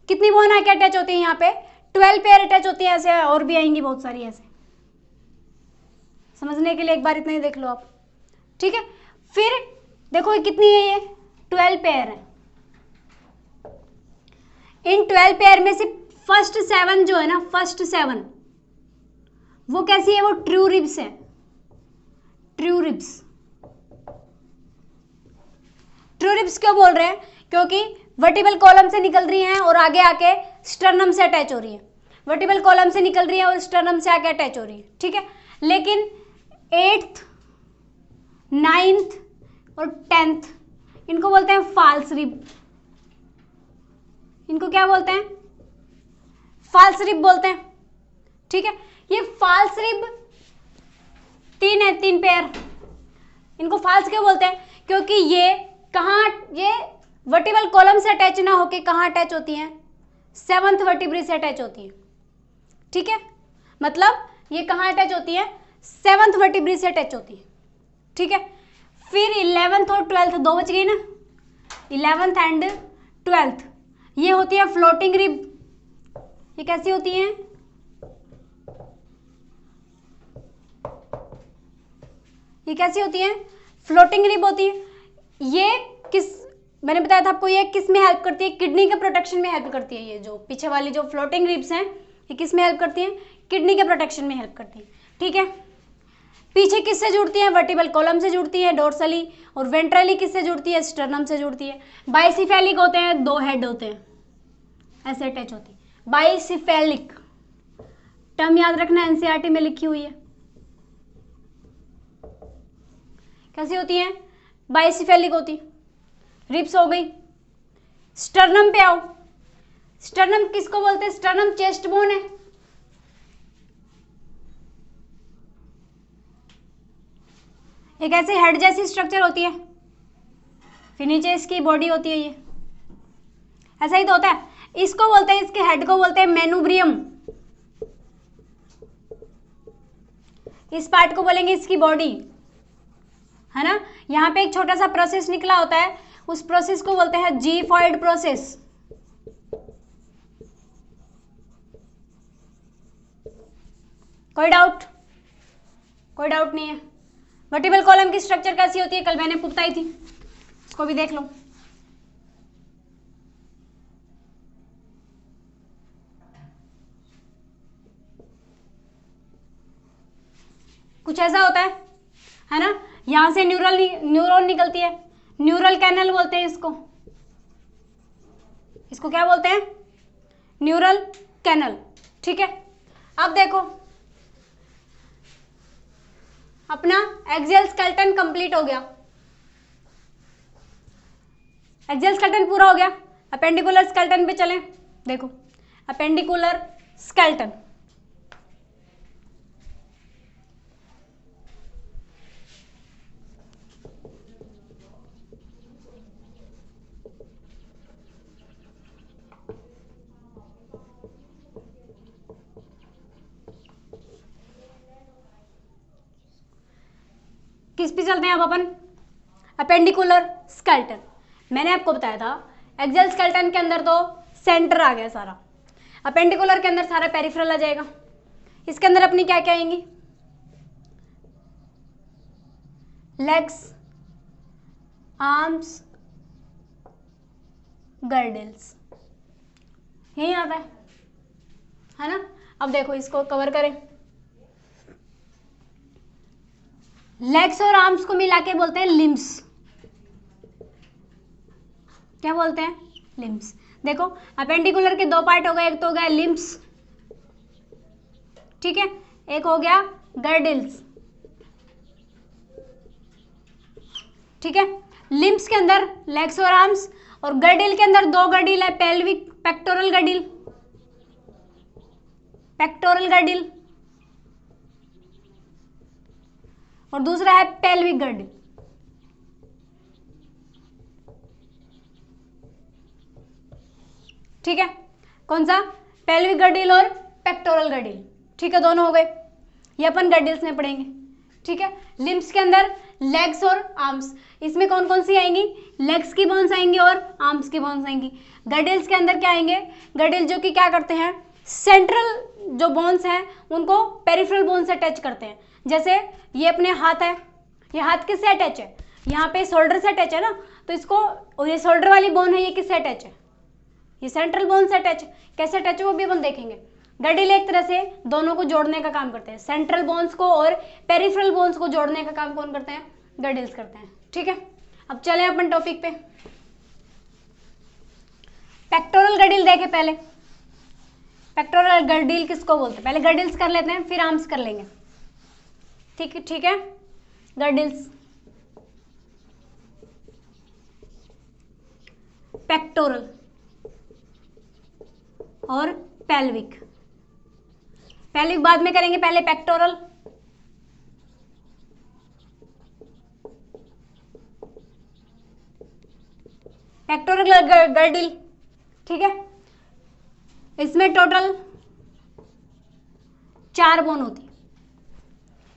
कितनी बोन आके अटैच होती है यहाँ पे, 12 पेयर अटैच होती है ऐसे, और भी आएंगी बहुत सारी ऐसे। समझने के लिए एक बार इतना ही देख लो आप। ठीक है, फिर देखो ये कितनी है, ये 12 पेयर है। इन 12 पेयर में से फर्स्ट 7 जो है ना, फर्स्ट 7 वो कैसी है, वो ट्रू रिब्स है। True ribs. ट्रू रिब्स क्यों बोल रहे हैं, क्योंकि वर्टिबल कॉलम से निकल रही हैं और आगे आके स्टर्नम से अटैच हो रही है। वर्टिबल कॉलम से निकल रही है और स्टर्नम से आके अटैच हो रही है। ठीक है, लेकिन 8th, 9th और 10th इनको बोलते हैं फाल्स रिब। इनको क्या बोलते हैं, फाल्स रिब बोलते हैं। ठीक है, ये फाल्स रिब 3 है, 3 पेयर। इनको फाल्स क्यों बोलते हैं, क्योंकि ये कहाँ, ये वर्टिबल कॉलम से अटैच ना होके कहाँ अटैच होती हैं, 7th वर्टिब्री से अटैच होती है। ठीक है, मतलब ये कहाँ अटैच होती है, 7th वर्टिब्री से अटैच होती है। ठीक है, फिर 11th और 12th 2 बच गई ना, 11th एंड 12th ये होती है फ्लोटिंग रिब। ये कैसी होती है, ये कैसी होती है, फ्लोटिंग रिब होती है। ये किस, मैंने बताया था आपको ये किस में हेल्प करती है, किडनी के प्रोटेक्शन में हेल्प करती है। ये जो पीछे वाली जो फ्लोटिंग रिब्स हैं ये किस में हेल्प करती है, किडनी के प्रोटेक्शन में हेल्प करती है। ठीक है, पीछे किससे जुड़ती है, वर्टिबल कॉलम से जुड़ती है डोर्सली, और वेंट्रली किससे जुड़ती है, स्टर्नम से जुड़ती है। बाइसिफेलिक होते हैं, 2 हेड होते हैं, ऐसे अटैच होती है। बाइसिफेलिक टर्म याद रखना, एनसीईआरटी में लिखी हुई है। कैसी होती है, बाइसिफेलिक होती है। रिब्स हो गई। स्टर्नम पे आओ, स्टर्नम किसको बोलते हैं, स्टर्नम चेस्ट बोन है। एक ऐसे हेड जैसी स्ट्रक्चर होती है, फिर नीचे इसकी बॉडी होती है, ये ऐसा ही तो होता है। इसको बोलते हैं, इसके हेड को बोलते हैं मेनुब्रियम, इस पार्ट को बोलेंगे इसकी बॉडी, है ना। यहाँ पे एक छोटा सा प्रोसेस निकला होता है, उस प्रोसेस को बोलते हैं जीफॉइड प्रोसेस। कोई डाउट, कोई डाउट नहीं है। वर्टिबल कॉलम की स्ट्रक्चर कैसी होती है, कल मैंने आपको बताई थी, इसको भी देख लो। कुछ ऐसा होता है ना। यहां से न्यूरॉन निकलती है, न्यूरल कैनल बोलते हैं इसको। इसको क्या बोलते हैं, न्यूरल कैनल। ठीक है, अब देखो अपना एक्सियल स्केलेटन कंप्लीट हो गया, एक्सियल स्केलेटन पूरा हो गया। अपेंडिकुलर स्केलेटन पे चलें, देखो अपेंडिकुलर स्केलेटन। किस पे चलते हैं अब अपन, अपेंडिकुलर स्केलेटन। मैंने आपको बताया था एक्सियल स्केलेटन के अंदर तो सेंटर आ गया सारा, अपेंडिकुलर के अंदर सारा पेरिफेरल आ जाएगा। इसके अंदर अपनी क्या क्या आएंगी, लेग्स, आर्म्स, गर्डल्स, यही आता है ना। अब देखो इसको कवर करें, लेग्स और आर्म्स को मिला के बोलते हैं लिम्स। क्या बोलते हैं, लिम्स। देखो अपेंडिकुलर के 2 पार्ट हो गए, एक तो हो गया लिम्स, ठीक है, एक हो गया गर्डल्स। ठीक है, लिम्स के अंदर लेग्स और आर्म्स, और गर्डिल के अंदर 2 गर्डिल है, pelvic pectoral girdle, pectoral girdle, और दूसरा है पेल्विक गर्डिल। ठीक है, कौन सा, पेल्विक गर्डिल और पेक्टोरल गर्डिल। ठीक है, दोनों हो गए, ये अपन गर्डिल्स में पढ़ेंगे। ठीक है, लिम्स के अंदर लेग्स और आर्म्स, इसमें कौन कौन सी आएंगी, लेग्स की बोन्स आएंगी और आर्म्स की बोन्स आएंगी। गर्डिल्स के अंदर क्या आएंगे, गर्डिल जो कि क्या करते हैं, सेंट्रल जो बोन्स हैं उनको पेरिफेरल बोन से अटैच करते हैं। जैसे ये अपने हाथ है, ये हाथ किससे अटैच है, यहाँ पे शोल्डर से अटैच है ना, तो इसको, और ये शोल्डर वाली बोन है, ये किससे अटैच है, ये सेंट्रल बोन से अटैच है। कैसे अटैच है वो भी अपन देखेंगे। गर्डिल एक तरह से दोनों को जोड़ने का काम करते हैं, सेंट्रल बोन्स को और पेरिफेरल बोन्स को जोड़ने का काम कौन करते हैं, गर्डिल्स करते हैं। ठीक है, अब चले अपन टॉपिक पे। पेक्टोरल गर्डिल देखे पहले, पेक्टोरल गर्डिल किसको बोलते हैं, पहले गर्डिल्स कर लेते हैं फिर आर्म्स कर लेंगे। ठीक है, गर्डिल्स, पेक्टोरल और पेल्विक। पेल्विक बाद में करेंगे, पहले पेक्टोरल। पेक्टोरल गर्डिल, ठीक है, इसमें टोटल 4 बोन होती है।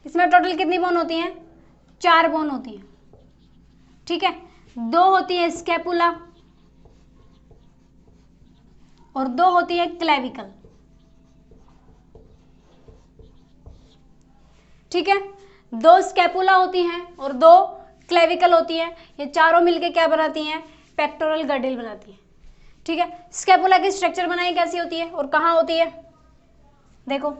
इसमें टोटल कितनी बोन होती हैं, 4 बोन होती हैं। ठीक है, 2 होती है स्कैपुला और 2 होती है क्लेविकल। ठीक है, 2 स्कैपुला होती हैं और 2 क्लेविकल होती है, ये चारों मिलके क्या बनाती हैं, पेक्टोरल गर्डिल बनाती है। ठीक है, स्कैपुला की स्ट्रक्चर बनाई कैसी होती है और कहाँ होती है, देखो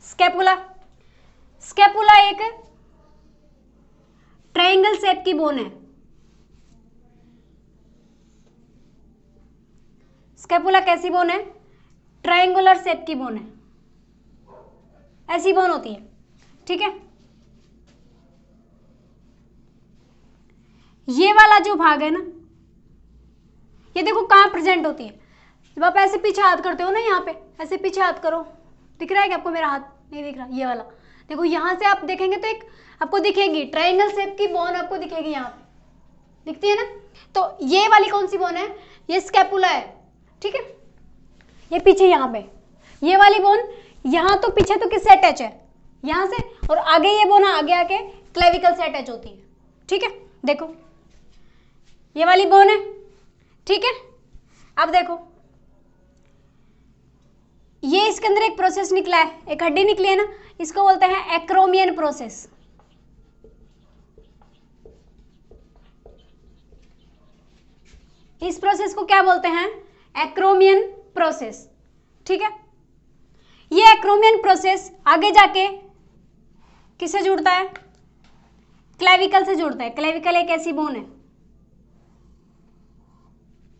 स्कैपुला, स्कैपुला एक ट्रायंगल शेप की बोन है। स्कैपुला कैसी बोन है, ट्रायंगुलर शेप की बोन है, ऐसी बोन होती है। ठीक है, ये वाला जो भाग है ना, ये देखो कहाँ प्रेजेंट होती है, जब आप ऐसे पीछे हाथ करते हो ना, यहाँ पे ऐसे पीछे हाथ करो, दिख रहा है कि आपको मेरा हाथ नहीं दिख रहा, ये वाला देखो, यहाँ से आप देखेंगे तो एक आपको दिखेगी ट्रायंगल शेप की बोन, आपको दिखेगी, यहाँ पे दिखती है ना। तो ये वाली कौन सी बोन है, ये स्कैपुला है। ठीक है, ये पीछे यहाँ पे ये वाली बोन, यहाँ तो पीछे तो किससे अटैच है, यहाँ से, और आगे ये बोन आगे आके क्लेविकल से अटैच होती है। ठीक है, देखो ये वाली बोन है। ठीक है, अब देखो ये इसके अंदर एक प्रोसेस निकला है, एक हड्डी निकली है ना, इसको बोलते हैं एक्रोमियन प्रोसेस। इस प्रोसेस को क्या बोलते हैं, एक्रोमियन प्रोसेस। ठीक है, ये एक्रोमियन प्रोसेस आगे जाके किससे जुड़ता है, क्लेविकल से जुड़ता है। क्लेविकल एक ऐसी बोन है,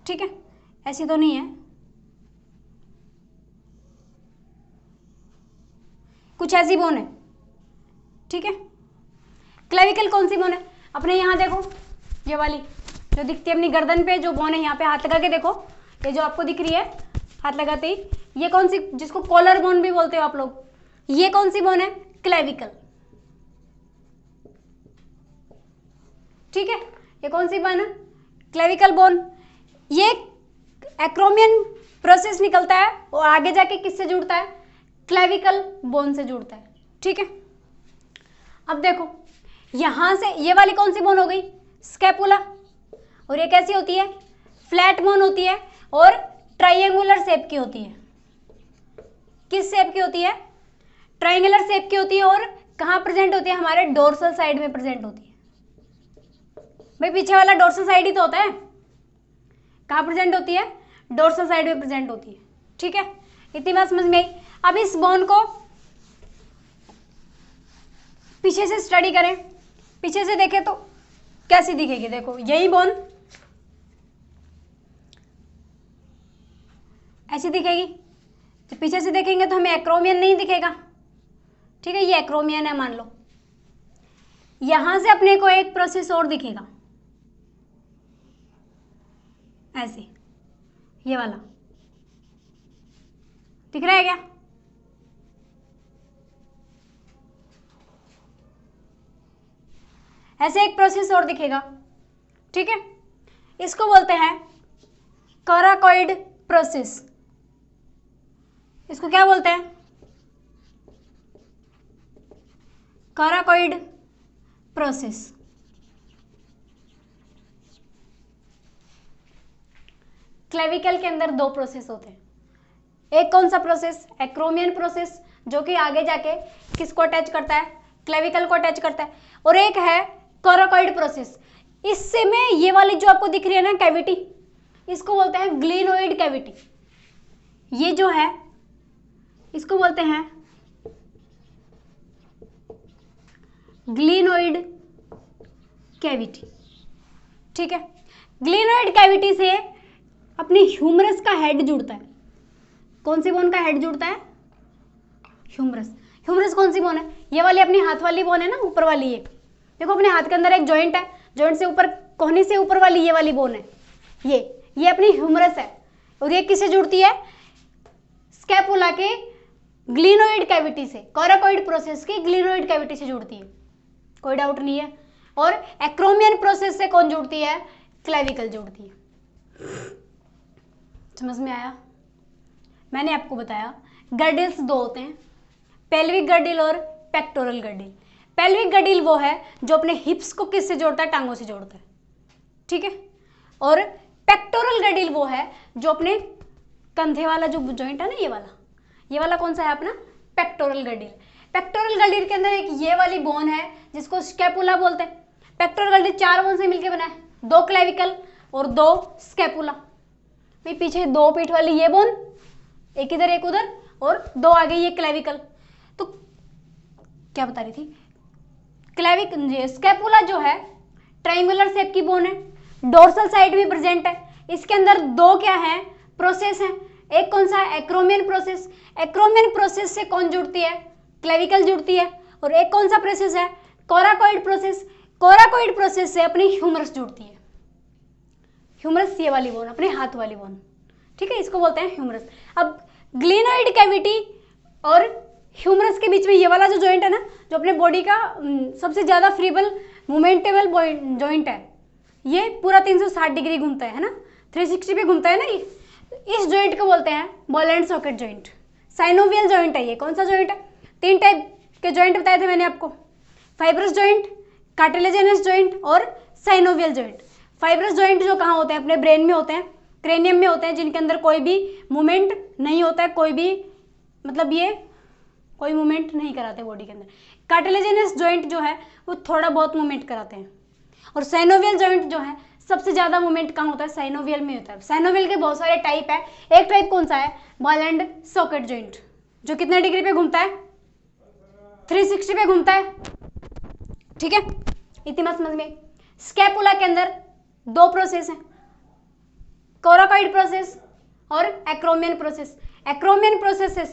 ठीक है, ऐसी तो नहीं है, कुछ ऐसी बोन है। ठीक है, क्लेविकल कौन सी बोन है, अपने यहाँ देखो, ये वाली जो दिखती है अपनी गर्दन पे जो बोन है, यहाँ पे हाथ लगा के देखो, ये जो आपको दिख रही है हाथ लगाते ही, ये कौन सी, जिसको कॉलर बोन भी बोलते हो आप लोग, ये कौन सी बोन है, क्लेविकल। ठीक है, ये कौन सी बोन है, क्लेविकल बोन। ये एक्रोमियन प्रोसेस निकलता है और आगे जाके किससे जुड़ता है, क्लेविकल बोन से जुड़ता है। ठीक है, अब देखो यहां से ये वाली कौन सी बोन हो गई, स्कैपुला, और ये कैसी होती है, फ्लैट बोन होती है और ट्रायंगुलर शेप की होती है। किस शेप की होती है, ट्रायंगुलर शेप की होती है, और कहाँ प्रेजेंट होती है, हमारे डोर्सल साइड में प्रेजेंट होती है। भाई पीछे वाला डोर्सल साइड ही तो होता है, कहाँ प्रेजेंट होती है, डोर्सल साइड में प्रेजेंट होती है। ठीक है, इतनी बात समझ में आई। अब इस बोन को पीछे से स्टडी करें, पीछे से देखें तो कैसी दिखेगी, देखो यही बोन ऐसी दिखेगी, जब पीछे से देखेंगे तो हमें एक्रोमियन नहीं दिखेगा। ठीक है, ये एक्रोमियन है मान लो, यहां से अपने को एक प्रोसेस और दिखेगा, ऐसे, ये वाला दिख रहा है क्या, ऐसे एक प्रोसेस और दिखेगा। ठीक है, इसको बोलते हैं कोराकॉइड प्रोसेस। इसको क्या बोलते हैं, कोराकॉइड प्रोसेस। क्लेविकल के अंदर दो प्रोसेस होते हैं, एक कौन सा प्रोसेस, एक्रोमियन प्रोसेस, जो कि आगे जाके किसको अटैच करता है, क्लेविकल को अटैच करता है, और एक है कोराकॉइड प्रोसेस। इससे में ये वाली जो आपको दिख रही है ना कैविटी, इसको बोलते हैं ग्लिनोइड कैविटी। ये जो है इसको बोलते हैं ग्लिनोइड कैविटी। ठीक है, ग्लिनोइड कैविटी से अपनी ह्यूमरस का हेड जुड़ता है। कौन सी बोन का हेड जुड़ता है, ह्यूमरस। ह्यूमरस कौन सी बोन है, ये वाली अपनी हाथ वाली बोन है ना, ऊपर वाली। ये देखो अपने हाथ के अंदर एक जॉइंट है, जॉइंट से ऊपर कोहनी से ऊपर वाली ये वाली बोन है, ये अपनी ह्यूमरस है, और ये किससे जुड़ती है, स्कैपुला के ग्लिनोइड कैविटी से, कोराकॉइड प्रोसेस की ग्लिनोइड कैविटी से जुड़ती है, कोई डाउट नहीं है। और एक्रोमियन प्रोसेस से कौन जुड़ती है, क्लेविकल जुड़ती है। समझ में आया, मैंने आपको बताया गर्डिल्स दो होते हैं, पेल्विक गर्डिल और पेक्टोरल गर्डिल। पेल्विक गर्डिल वो है जो अपने हिप्स को किससे जोड़ता है, टांगों से जोड़ता है। ठीक है, और पेक्टोरल गर्डिल वो है जो अपने कंधे वाला जो जॉइंट है ना, ये वाला कौन सा है अपना, पेक्टोरल गर्डिल। पेक्टोरल गलीर के अंदर एक ये वाली बोन है जिसको स्कैपुला बोलते हैं। पेक्टोरल गलीर 4 बोन से मिलकर बना है, 2 क्लेविकल और 2 स्कैपुला। भाई पीछे 2 पीठ वाली ये बोन, एक इधर एक उधर, और 2 आ गई ये क्लेविकल। तो क्या बता रही थी, स्कैपुला जो है ट्रायंगुलर शेप की बोन है, डोर्सल साइड में प्रेजेंट है। इसके अंदर 2 क्या है, प्रोसेस है। एक कौन सा है, एक्रोमियन प्रोसेस। एक्रोमियन प्रोसेस से कौन जुड़ती है, क्लेविकल जुड़ती है। और एक कौन सा प्रोसेस है, कोराकोइड प्रोसेस। कोराकोइड प्रोसेस से अपनी ह्यूमरस जुड़ती है। ह्यूमरस ये वाली बोन, अपने हाथ वाली बोन, ठीक है, इसको बोलते हैं ह्यूमरस। अब ग्लिनोइड कैविटी और ह्यूमरस के बीच में ये वाला जो जॉइंट है ना, जो अपने बॉडी का सबसे ज्यादा फ्रीबल मूवमेंटेबल जॉइंट है, ये पूरा 360 डिग्री घूमता है ना, 360 पे घूमता है ना। इस जॉइंट को बोलते हैं ball and socket joint. Synovial joint है ये। कौन सा जॉइंट है, 3 टाइप के जॉइंट बताए थे मैंने आपको, फाइब्रस जॉइंट, कार्टिलेजिनस जॉइंट और साइनोवियल जॉइंट। फाइब्रस जॉइंट जो कहाँ होते हैं, अपने ब्रेन में होते हैं, क्रेनियम में होते हैं, जिनके अंदर कोई भी मूवमेंट नहीं होता है, कोई भी मतलब ये कोई मूवमेंट नहीं कराते बॉडी के अंदर। कार्टिलेजिनस जॉइंट जो है वो थोड़ा बहुत मूवमेंट कराते हैं। और साइनोवियल जॉइंट जो है सबसे ज्यादा मूवमेंट कहाँ होता है, साइनोवियल में होता है। साइनोवियल के बहुत सारे टाइप है। एक टाइप कौन सा है, बॉल एंड सॉकेट जॉइंट, जो कितने डिग्री पे घूमता है, 360 पे घूमता है, ठीक है, इतनी बात समझ में। स्कैपुला के अंदर 2 प्रोसेस हैं, कोराकोइड प्रोसेस और एक्रोमियन प्रोसेस। एक्रोमियन प्रोसेस से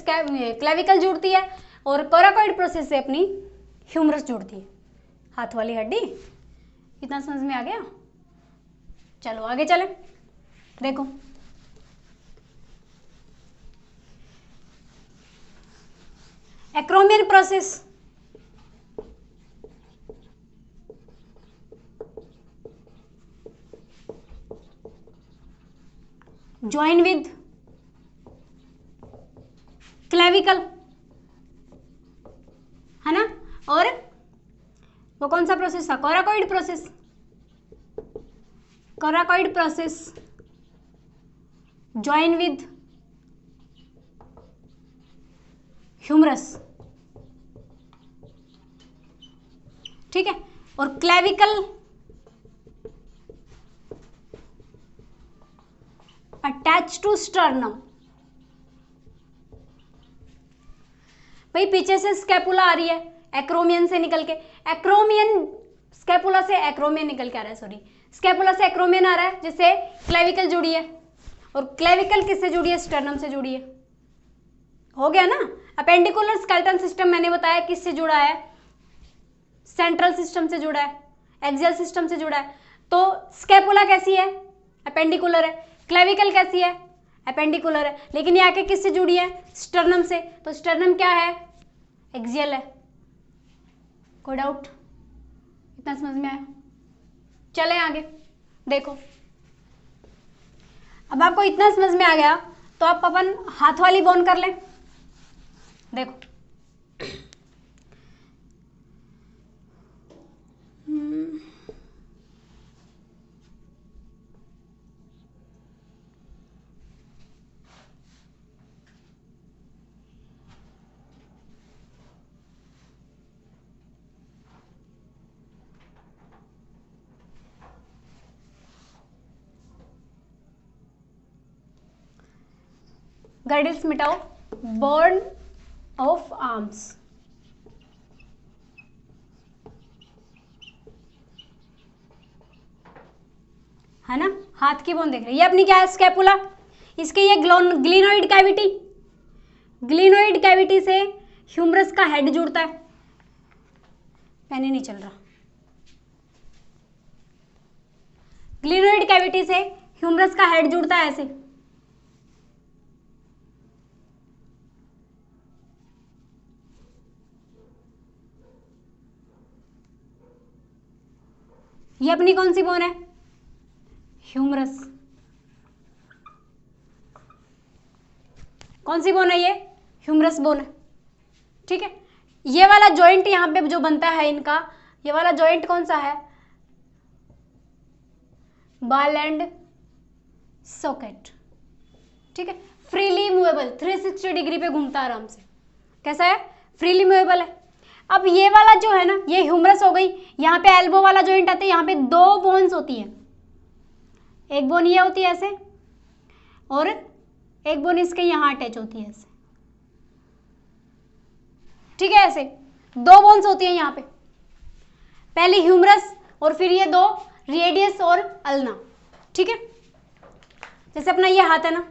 क्लेविकल जुड़ती है और कोराकोइड प्रोसेस से अपनी ह्यूमरस जुड़ती है, हाथ वाली हड्डी। इतना समझ में आ गया। चलो आगे चले, देखो acromion process join with clavicle, है ना। और वो कौन सा प्रोसेस था, coracoid process. Coracoid process join with humerus, ठीक है। और क्लेविकल अटैच टू स्टर्नम। भाई पीछे से स्कैपुला आ रही है, एक्रोमियन से निकल के, एक्रोमियन स्कैपुला से एक्रोमियन निकल के आ रहा है, सॉरी, स्कैपुला से एक्रोमियन आ रहा है, जिससे क्लेविकल जुड़ी है। और क्लेविकल किससे जुड़ी है, स्टर्नम से जुड़ी है। हो गया ना। अपेंडिकुलर स्केलेटन सिस्टम मैंने बताया किससे जुड़ा है, सेंट्रल सिस्टम से जुड़ा है, एक्सियल सिस्टम से जुड़ा है। तो स्कैपुला कैसी है, अपेंडिकुलर है। क्लेविकल कैसी है, अपेंडिकुलर है। लेकिन ये आके किससे जुड़ी है, स्टर्नम से। तो स्टर्नम क्या है, एक्सियल है। कोई डाउट, इतना समझ में आया। चले आगे, देखो अब आपको इतना समझ में आ गया तो आप अपन हाथ वाली बोन कर लें। देखो गर्डिल्स मिटाओ, बर्न ऑफ आर्म्स, है ना। हाथ की बोन देख रहे हैं, ये अपनी क्या है, स्कैपुला। इसके ये ग्लिनोइड कैविटी, ग्लिनोइड कैविटी से ह्यूमरस का हेड जुड़ता है। पेन ही नहीं चल रहा। ग्लिनोइड कैविटी से ह्यूमरस का हेड जुड़ता है ऐसे। ये अपनी कौन सी बोन है, ह्यूमरस। कौन सी बोन है ये, ह्यूमरस बोन है, ठीक है। ये वाला जॉइंट यहाँ पे जो बनता है इनका, ये वाला जॉइंट कौन सा है, बॉल एंड सॉकेट, ठीक है। फ्रीली मूवेबल, 360 डिग्री पे घूमता है आराम से। कैसा है, फ्रीली मूवेबल है। अब ये वाला जो है ना, ये ह्यूमरस हो गई, यहाँ पे एल्बो वाला जॉइंट आता है, यहाँ पे 2 बोन्स होती है, एक बोन ये होती है ऐसे और एक बोन इसके यहाँ अटैच होती है ऐसे, ठीक है, ऐसे 2 बोन्स होती है यहाँ पे, पहले ह्यूमरस और फिर ये 2 रेडियस और अल्ना, ठीक है। जैसे अपना ये हाथ है ना,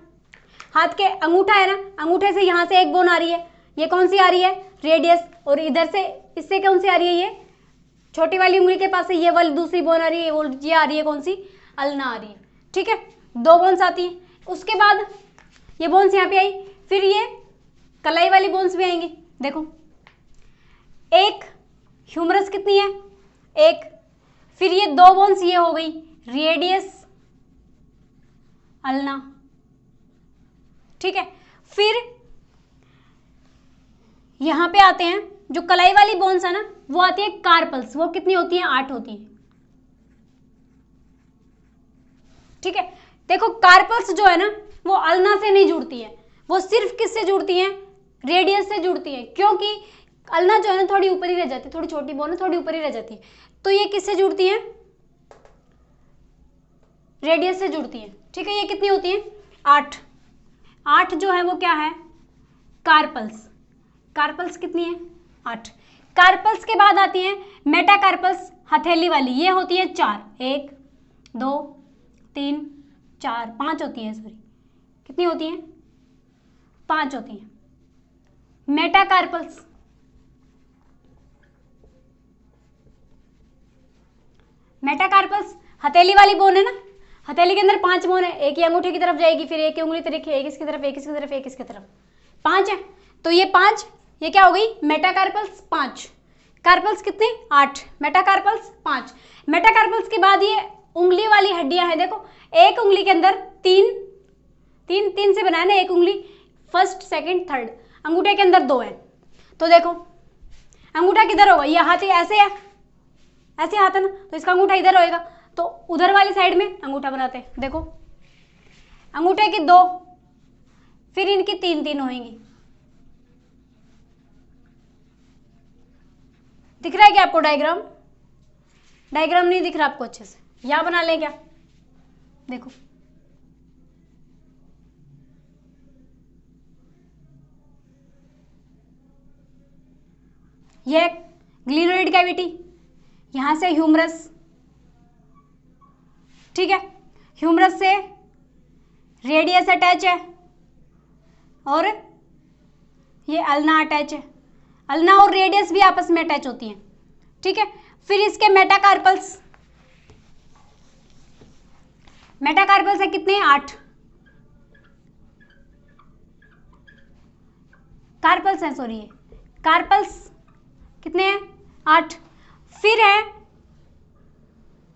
हाथ के अंगूठा है ना, अंगूठे से यहाँ से एक बोन आ रही है, ये कौन सी आ रही है, रेडियस, और इधर से इससे कौन सी आ रही है, ये छोटी वाली उंगली के पास से ये वाली दूसरी बोन आ रही है, वो ये आ रही है कौन सी, अल्ना आ रही है, ठीक है, 2 बोन्स आती हैं। उसके बाद ये बोन्स यहाँ पे आई, फिर ये कलाई वाली बोन्स भी आएंगी, देखो एक ह्यूमरस कितनी है, एक, फिर ये 2 बोन्स ये हो गई रेडियस अल्ना, ठीक है। फिर यहां पे आते हैं, जो कलाई वाली बोन्स है ना, वो आती है कार्पल्स, वो कितनी होती है, 8 होती है, ठीक है। देखो कार्पल्स जो है ना, वो अल्ना से नहीं जुड़ती है, वो सिर्फ किससे जुड़ती हैं, रेडियस से जुड़ती है, क्योंकि अल्ना जो है ना थोड़ी ऊपर ही रह जाती है, थोड़ी छोटी बोन है, थोड़ी ऊपर ही रह जाती है, तो ये किससे जुड़ती है, रेडियस से जुड़ती है, ठीक है। ये कितनी होती है, 8 जो है वो क्या है, कार्पल्स, कार्पल्स कितनी है, 8। कार्पल्स के बाद आती है मेटाकार्पल्स, हथेली वाली, ये होती है 4, 1 2 3 4 5 होती है, सॉरी कितनी होती है, 5 होती है मेटाकार्पल्स। मेटाकार्पल्स हथेली वाली बोन है ना, हथेली के अंदर 5 बोन है, एक ही अंगूठे की तरफ जाएगी, फिर एक ही उंगली तरफ, एक इसकी तरफ, एक इसकी तरफ, एक इसकी तरफ, 5 है, तो ये 5, ये क्या हो गई, मेटाकार्पल्स 5, कार्पल्स कितने, 8, मेटाकार्पल्स 5। मेटाकार्पल्स के बाद ये उंगली वाली हड्डियां हैं, देखो एक उंगली के अंदर 3 से बनाया ना, एक उंगली, फर्स्ट सेकंड थर्ड, अंगूठे के अंदर 2 है, तो देखो अंगूठा किधर होगा, ये हाथ ऐसे है, ऐसे हाथ है ना, तो इसका अंगूठा इधर होएगा, तो उधर वाली साइड में अंगूठा बनाते हैं, देखो अंगूठे की 2, फिर इनकी 3 होएंगी, दिख रहा है क्या आपको डायग्राम, डायग्राम नहीं दिख रहा आपको अच्छे से, यहां बना लें क्या, देखो ये ग्लिनोइड कैविटी, यहां से ह्यूमरस, ठीक है, ह्यूमरस से रेडियस अटैच है और ये अल्ना अटैच है, अल्ना और रेडियस भी आपस में अटैच होती हैं, ठीक है। फिर इसके मेटाकार्पल्स, मेटाकार्पल्स है कितने, 8 कार्पल्स हैं, सॉरी ये कार्पल्स कितने हैं, 8। फिर है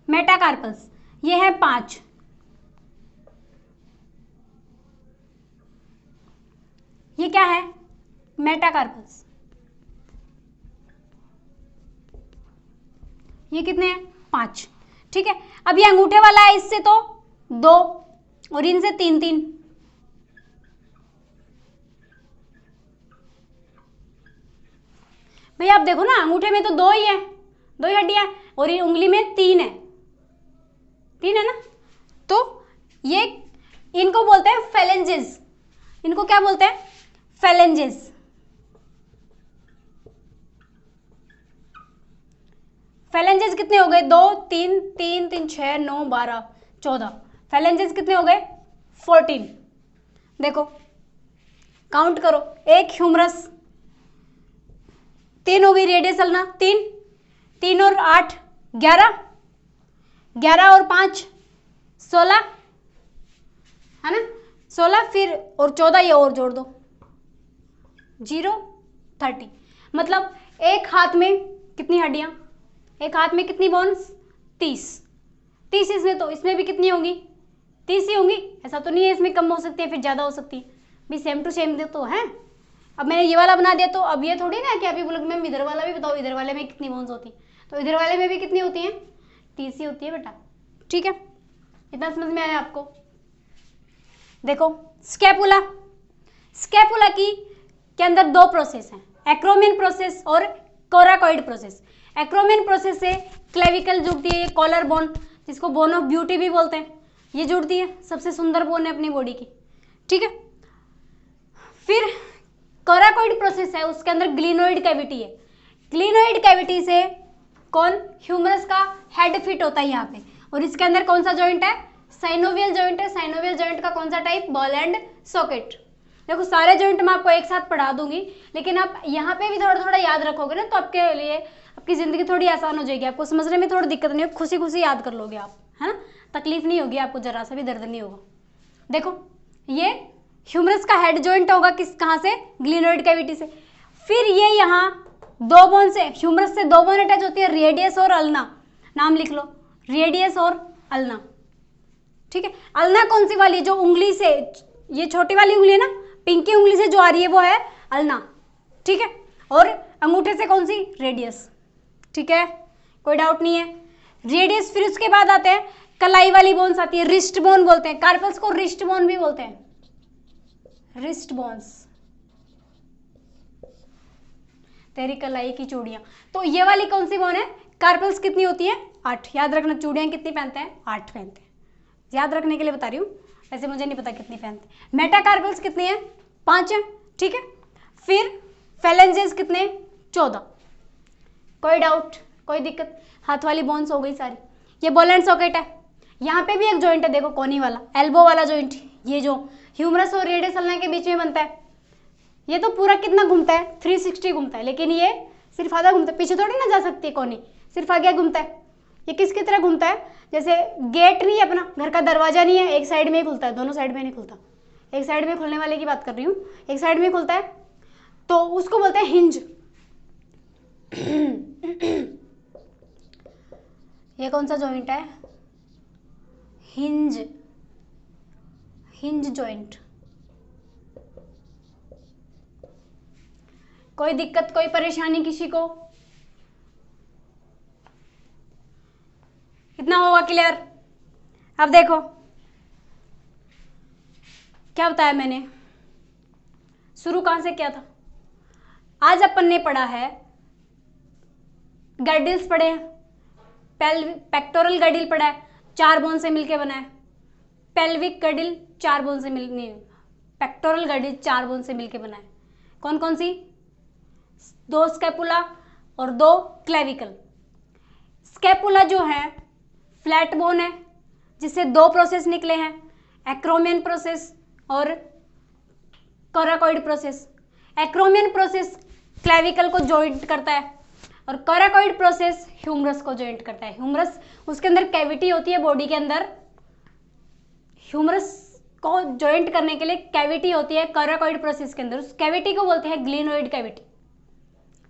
मेटाकार्पल्स, ये है 5, ये क्या है, मेटाकार्पल्स, ये कितने हैं, 5, ठीक है। अब ये अंगूठे वाला है, इससे तो 2 और इनसे 3। भैया आप देखो ना, अंगूठे में तो 2 ही है, 2 ही हड्डियां, और ये उंगली में 3 है, 3 है ना, तो ये इनको बोलते हैं फेलेंजेस, इनको क्या बोलते हैं, फेलेंजेस। फेलेंजेस कितने हो गए, 2 3 3 3 6 9 12 14, फेलेंजेस कितने हो गए, 14। देखो काउंट करो, एक ह्यूमरस, 3 हो गई रेडियस अल्ना, 3 और 8 11, 11 और 5 16 है ना, 16, फिर और 14 ये और जोड़ दो, 0 30, मतलब एक हाथ में कितनी हड्डियां, एक हाथ में कितनी बोन्स, 30 इसमें, तो इसमें भी कितनी होंगी, 30 ही होंगी, ऐसा तो नहीं है इसमें कम हो सकती है, फिर ज़्यादा हो सकती है, भी सेम टू सेम तो है। अब मैंने ये वाला बना दिया, तो अब ये थोड़ी ना कि अभी बोलो मैम इधर वाला भी बताओ, इधर वाले में कितनी बोन्स होती, तो इधर वाले में भी कितनी होती हैं, 30 ही होती है बेटा, ठीक है, इतना समझ में आया आपको। देखो स्कैपुला, स्कैपुला की के अंदर 2 प्रोसेस हैं, एक्रोमियन प्रोसेस और कोराकॉइड प्रोसेस। एक्रोमियन प्रोसेस से क्लेविकल जुड़ती है, ये कॉलर बोन जिसको बोन ऑफ ब्यूटी भी बोलते हैं, ये जुड़ती है, सबसे सुंदर बोन है अपनी बॉडी की, ठीक है। फिर कोराकॉइड प्रोसेस है, उसके अंदर ग्लिनोइड कैविटी है। ग्लिनोइड कैविटी से कौन, ह्यूमरस का हेड फिट होता है यहाँ पे, और इसके अंदर कौन सा जॉइंट है, साइनोवियल जॉइंट है। साइनोवियल जॉइंट का कौन सा टाइप, बॉल एंड सॉकेट। देखो सारे जॉइंट मैं आपको एक साथ पढ़ा दूंगी, लेकिन आप यहाँ पे भी थोड़ा थोड़ा याद रखोगे ना तो आपके लिए आपकी जिंदगी थोड़ी आसान हो जाएगी, आपको समझने में थोड़ी दिक्कत नहीं होगी, खुशी खुशी याद कर लोगे आप, है ना, तकलीफ नहीं होगी आपको, जरा सा भी दर्द नहीं होगा। देखो ये ह्यूमरस का हेड जॉइंट होगा किस, कहाँ से, ग्लिनोइड कैविटी से। फिर ये यहाँ दो बोन से, ह्यूमरस से दो बोन अटैच होती है, रेडियस और अल्ना, नाम लिख लो, रेडियस और अल्ना, ठीक है। अल्ना कौन सी वाली, जो उंगली से, ये छोटी वाली उंगली है ना, पिंकी उंगली से जो आ रही है वो है अल्ना, ठीक है, और अंगूठे से कौन सी, रेडियस, ठीक है, कोई डाउट नहीं है। रेडियस, फिर उसके बाद आते हैं कलाई वाली बोन्स आती है, रिस्ट बोन बोलते हैं, कार्पल्स को रिस्ट बोन भी बोलते हैं, रिस्ट बोन्स, तेरी कलाई की चूड़ियां। तो ये वाली कौन सी बोन है, कार्पल्स कितनी होती है, 8, याद रखना, चूड़ियां कितनी पहनते हैं, 8 पहनते हैं, याद रखने के लिए बता रही हूँ, वैसे मुझे नहीं पता कितनी पहनते हैं। मेटाकार्पल्स कितनी है, 5 है, ठीक है। फिर फेलेंजेस कितने, 14, कोई डाउट, कोई दिक्कत, हाथ वाली बोन्स हो गई सारी। ये बॉल एंड सॉकेट है, यहाँ पे भी एक जॉइंट है, देखो कोनी वाला, एल्बो वाला जॉइंट, ये जो ह्यूमरस और रेडियस अल्ना के बीच में बनता है, ये तो पूरा कितना घूमता है, 360 घूमता है, लेकिन ये सिर्फ आधा घूमता है, पीछे थोड़ी ना जा सकती है कोनी, सिर्फ आगे घूमता है। ये किसकी तरह घूमता है, जैसे गेट नहीं है अपना, घर का दरवाजा नहीं है, एक साइड में ही खुलता है, दोनों साइड में नहीं खुलता, एक साइड में खुलने वाले की बात कर रही हूँ, एक साइड में खुलता है, तो उसको बोलते हैं हिंज। ये कौन सा जॉइंट है, हिंज, हिंज जॉइंट। कोई दिक्कत, कोई परेशानी किसी को, कितना होगा क्लियर। अब देखो क्या बताया मैंने, शुरू कहां से किया था। आज अपन ने पढ़ा है, गर्डिल्स पढ़े हैं, पेक्टोरल गर्डिल पढ़ा है, 4 बोन से मिलके बना है, पेल्विक गर्डिल 4 बोन से मिल, नहीं, पेक्टोरल गर्डिल 4 बोन से मिलके बना है। कौन कौन सी, 2 स्कैपुला और 2 क्लेविकल। स्कैपुला जो है फ्लैट बोन है, जिससे 2 प्रोसेस निकले हैं, एक्रोमियन प्रोसेस और coracoid process. Acromion process clavicle को जॉइंट करता है और कोराकॉइड प्रोसेस ह्यूमरस को जॉइंट करता है। ह्यूमरस, उसके अंदर कैविटी होती है बॉडी के अंदर, ह्यूमरस को जॉइंट करने के लिए कैविटी होती है कोराकॉइड प्रोसेस के अंदर, उस कैविटी को बोलते हैं ग्लिनोइड कैविटी,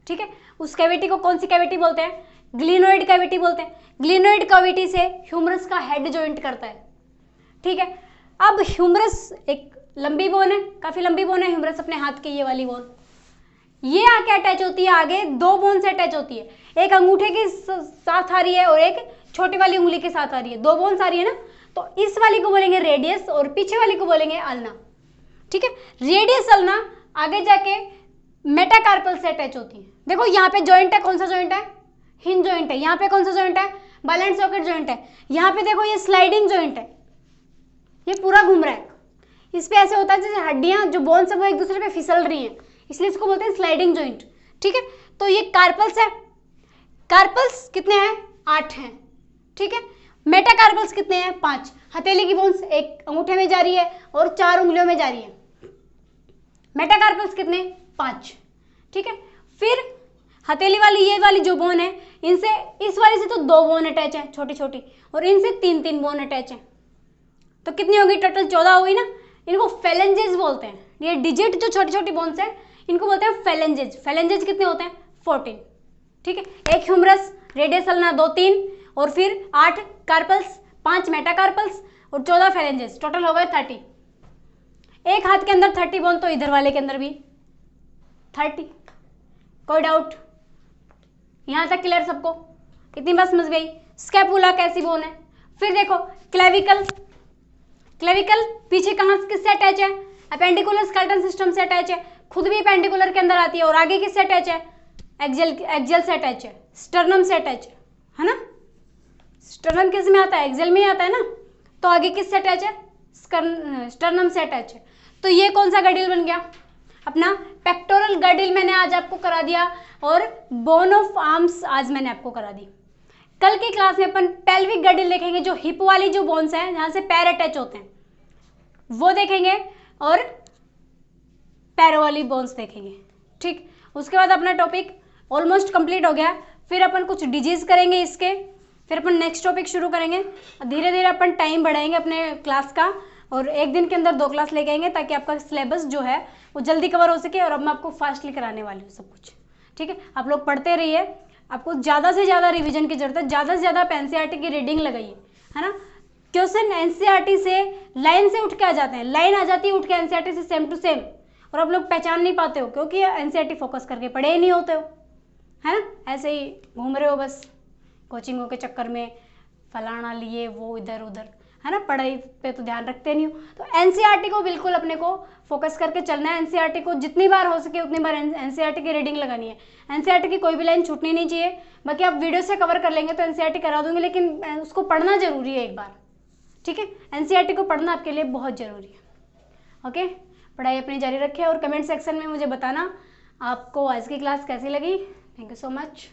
ठीक है। उस कैविटी को कौन सी कैविटी बोलते हैं, ग्लिनोइड कैविटी बोलते हैं। ग्लिनोइड कैविटी से ह्यूमरस का हेड जॉइंट करता है, ठीक है। अब ह्यूमरस एक लंबी बोन है, काफी लंबी बोन है ह्यूमरस, अपने हाथ की ये वाली बोन, ये आके अटैच होती है, आगे 2 बोन से अटैच होती है, एक अंगूठे के साथ आ रही है और एक छोटी वाली उंगली के साथ आ रही है, 2 बोन्स आ रही है ना, तो इस वाली को बोलेंगे रेडियस और पीछे वाली को बोलेंगे अल्ना, ठीक है। रेडियस अल्ना आगे जाके मेटाकार्पल से अटैच होती है। देखो यहाँ पे जॉइंट है, कौन सा जॉइंट है, हिंज जॉइंट है। यहाँ पे कौन सा जॉइंट है, बॉल एंड सॉकेट जॉइंट है। यहाँ पे देखो ये स्लाइडिंग जॉइंट है, ये पूरा घूम रहा है, इस पे ऐसे होता है जैसे हड्डियां जो बोन्स है वो एक दूसरे पे फिसल रही हैं, इसलिए इसको बोलते हैं स्लाइडिंग जॉइंट, ठीक है। तो ये कार्पल्स है, कार्पल्स कितने हैं, 8 हैं, ठीक है। मेटाकार्पल्स कितने हैं, 5। हथेली की बोन्स एक अंगूठे में जा रही है और 4 उंगलियों में जा रही है। मेटाकार्पल्स कितने, 5, ठीक है। फिर हथेली वाली, ये वाली जो बोन है, इनसे, इस वाली से तो 2 बोन अटैच है छोटी छोटी, और इनसे 3 बोन अटैच है, तो कितनी होगी, टोटल 14 होगी ना। इनको फेलेंजेस बोलते हैं, ये डिजिट जो छोटी छोटी बोन्स है इनको बोलते हैं फेलेंजेस। फेलेंजेस कितने होते हैं, 14, ठीक है। एक ह्यूमरस, रेडियस अल्ना 2 3, और फिर 8 कार्पल्स, 5 मेटाकार्पल्स और 14 फेलेंजेस, टोटल हो गए 30। एक हाथ के अंदर 30 बोन, तो इधर वाले के अंदर भी 30। कोई डाउट, यहां तक क्लियर सबको, इतनी बात समझ गई। स्कैपुला कैसी बोन है। फिर देखो क्लेविकल, क्लेविकल पीछे कहां किससे अटैच है, अपेंडिकुलर स्केलेटन सिस्टम से अटैच है, खुद भी पेंडिकुलर के अंदर आती है और आगे किससे अटैच है, एक्सियल से अटैच है, स्टर्नम से अटैच है ना। स्टर्नम किस में आता है, एक्सियल में ही आता है ना। तो आगे किससे अटैच है, स्टर्नम से अटैच है। तो ये कौन सा गडिल बन गया, अपना पेक्टोरल गडिल मैंने आज आपको करा दिया, और बोन ऑफ आर्म्स आज मैंने आपको करा दी। कल की क्लास में अपन पेल्विक गडिल देखेंगे, जो हिप वाली जो बोन्स हैं जहां से पैर अटैच होते हैं वो देखेंगे, और पैरों वाली बोन्स देखेंगे। ठीक, उसके बाद अपना टॉपिक ऑलमोस्ट कंप्लीट हो गया। फिर अपन कुछ डिजीज करेंगे इसके, फिर अपन नेक्स्ट टॉपिक शुरू करेंगे। धीरे धीरे अपन टाइम बढ़ाएंगे अपने क्लास का, और एक दिन के अंदर 2 क्लास लेके आएंगे ताकि आपका सिलेबस जो है वो जल्दी कवर हो सके। और अब मैं आपको फास्टली कराने वाली हूँ सब कुछ। ठीक है, आप लोग पढ़ते रहिए, आपको ज़्यादा से ज़्यादा रिवीजन की जरूरत है, ज़्यादा से ज़्यादा आप एनसीईआरटी की रीडिंग लगाइए, है ना। क्वेश्चन एनसीईआरटी से लाइन से उठ के आ जाते हैं, लाइन आ जाती है उठ के एनसीईआरटी से सेम टू सेम, और आप लोग पहचान नहीं पाते हो क्योंकि एनसीईआरटी फोकस करके पढ़े ही नहीं होते हो, है ना। ऐसे ही घूम रहे हो बस कोचिंगों के चक्कर में, फलाना लिए वो इधर उधर, है ना, पढ़ाई पे तो ध्यान रखते नहीं हो। तो एनसीईआरटी को बिल्कुल अपने को फोकस करके चलना है। एनसीईआरटी को जितनी बार हो सके उतनी बार एनसीईआरटी की रीडिंग लगानी है। एनसीईआरटी की कोई भी लाइन छूटनी नहीं चाहिए। बाकी आप वीडियो से कवर कर लेंगे तो एनसीईआरटी करा दूंगी, लेकिन उसको पढ़ना जरूरी है एक बार। ठीक है, एनसीईआरटी को पढ़ना आपके लिए बहुत जरूरी है। ओके, पढ़ाई अपनी जारी रखें और कमेंट सेक्शन में मुझे बताना आपको आज की क्लास कैसी लगी। Thank you so much.